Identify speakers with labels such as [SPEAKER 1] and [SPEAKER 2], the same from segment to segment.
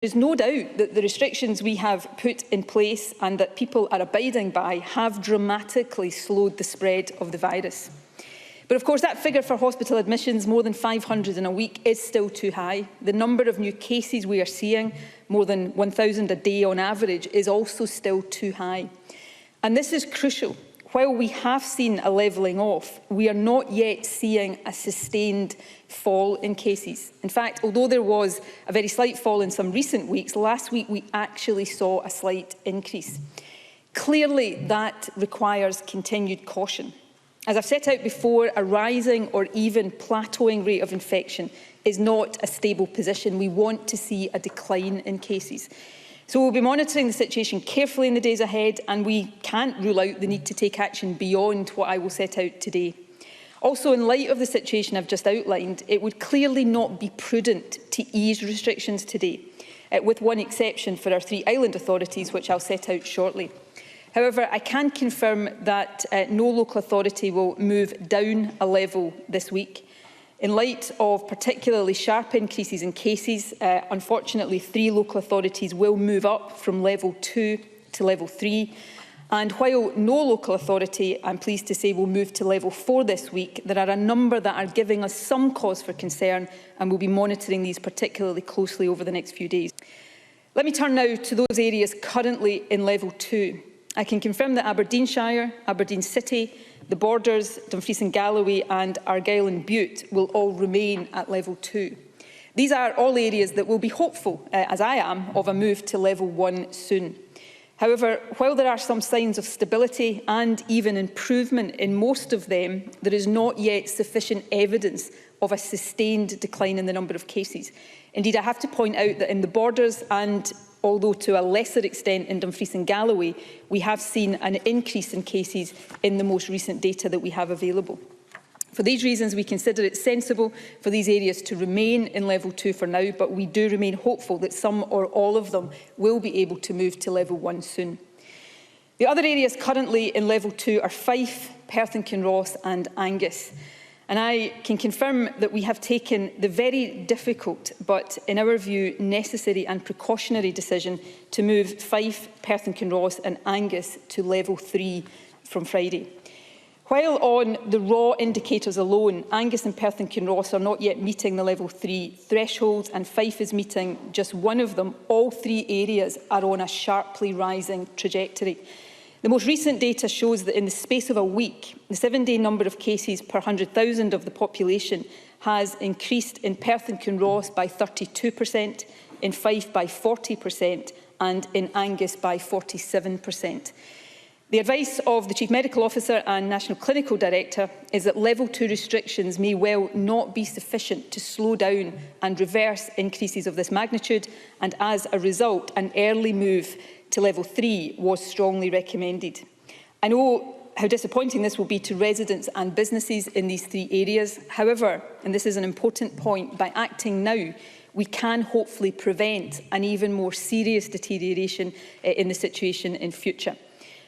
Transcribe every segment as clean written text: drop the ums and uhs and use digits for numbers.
[SPEAKER 1] There is no doubt that the restrictions we have put in place and that people are abiding by have dramatically slowed the spread of the virus. But of course, that figure for hospital admissions, more than 500 in a week, is still too high. The number of new cases we are seeing, more than 1,000 a day on average, is also still too high. And this is crucial. While we have seen a levelling off, we are not yet seeing a sustained fall in cases. In fact, although there was a very slight fall in some recent weeks, last week we actually saw a slight increase. Clearly, that requires continued caution. As I've set out before, a rising or even plateauing rate of infection is not a stable position. We want to see a decline in cases. So we'll be monitoring the situation carefully in the days ahead, and we can't rule out the need to take action beyond what I will set out today. Also, in light of the situation I've just outlined, it would clearly not be prudent to ease restrictions today, with one exception for our 3 island authorities, which I'll set out shortly. However, I can confirm that no local authority will move down a level this week. In light of particularly sharp increases in cases, unfortunately 3 local authorities will move up from level 2 to level 3. And while no local authority, I'm pleased to say, will move to level 4 this week, there are a number that are giving us some cause for concern, and we'll be monitoring these particularly closely over the next few days. Let me turn now to those areas currently in level 2. I can confirm that Aberdeenshire, Aberdeen City, the Borders, Dumfries and Galloway and Argyll and Bute will all remain at level 2. These are all areas that will be hopeful, as I am, of a move to level 1 soon. However, while there are some signs of stability and even improvement in most of them, there is not yet sufficient evidence of a sustained decline in the number of cases. Indeed, I have to point out that in the Borders and although to a lesser extent in Dumfries and Galloway, we have seen an increase in cases in the most recent data that we have available. For these reasons, we consider it sensible for these areas to remain in level 2 for now, but we do remain hopeful that some or all of them will be able to move to level 1 soon. The other areas currently in level 2 are Fife, Perth and Kinross and Angus. And I can confirm that we have taken the very difficult, but in our view, necessary and precautionary decision to move Fife, Perth and Kinross and Angus to level 3 from Friday. While on the raw indicators alone, Angus and Perth and Kinross are not yet meeting the level 3 thresholds and Fife is meeting just one of them, all 3 areas are on a sharply rising trajectory. The most recent data shows that in the space of a week, the 7-day number of cases per 100,000 of the population has increased in Perth and Kinross by 32%, in Fife by 40% and in Angus by 47%. The advice of the Chief Medical Officer and National Clinical Director is that level 2 restrictions may well not be sufficient to slow down and reverse increases of this magnitude, and as a result, an early move to level 3 was strongly recommended. I know how disappointing this will be to residents and businesses in these 3 areas. However, and this is an important point, by acting now, we can hopefully prevent an even more serious deterioration in the situation in future.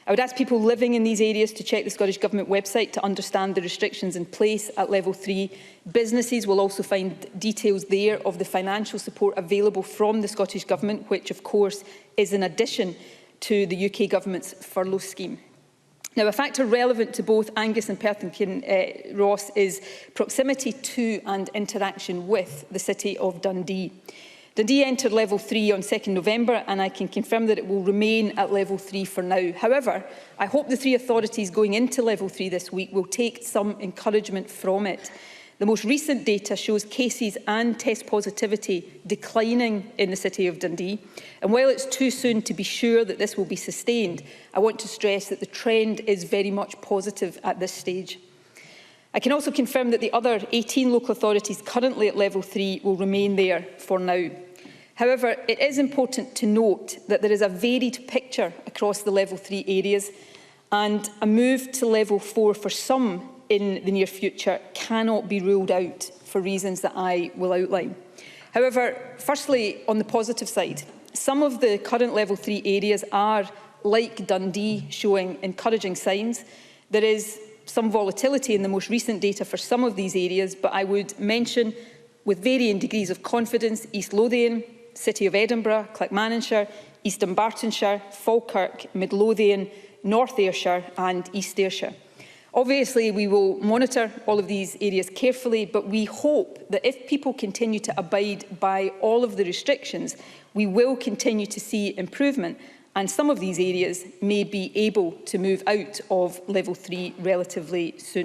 [SPEAKER 1] I would ask people living in these areas to check the Scottish Government website to understand the restrictions in place at level 3. Businesses will also find details there of the financial support available from the Scottish Government, which of course is in addition to the UK Government's furlough scheme. Now, a factor relevant to both Angus and Perth and Kinross is proximity to and interaction with the city of Dundee. Dundee entered level 3 on 2nd November and I can confirm that it will remain at level 3 for now. However, I hope the 3 authorities going into level 3 this week will take some encouragement from it. The most recent data shows cases and test positivity declining in the city of Dundee. And while it's too soon to be sure that this will be sustained, I want to stress that the trend is very much positive at this stage. I can also confirm that the other 18 local authorities currently at level 3 will remain there for now. However, it is important to note that there is a varied picture across the level 3 areas, and a move to level 4 for some in the near future cannot be ruled out for reasons that I will outline. However, firstly, on the positive side, some of the current level 3 areas are, like Dundee, showing encouraging signs. There is some volatility in the most recent data for some of these areas, but I would mention, with varying degrees of confidence, East Lothian, City of Edinburgh, Clackmannanshire, East Dunbartonshire, Falkirk, Midlothian, North Ayrshire and East Ayrshire. Obviously, we will monitor all of these areas carefully, but we hope that if people continue to abide by all of the restrictions, we will continue to see improvement, and some of these areas may be able to move out of level 3 relatively soon.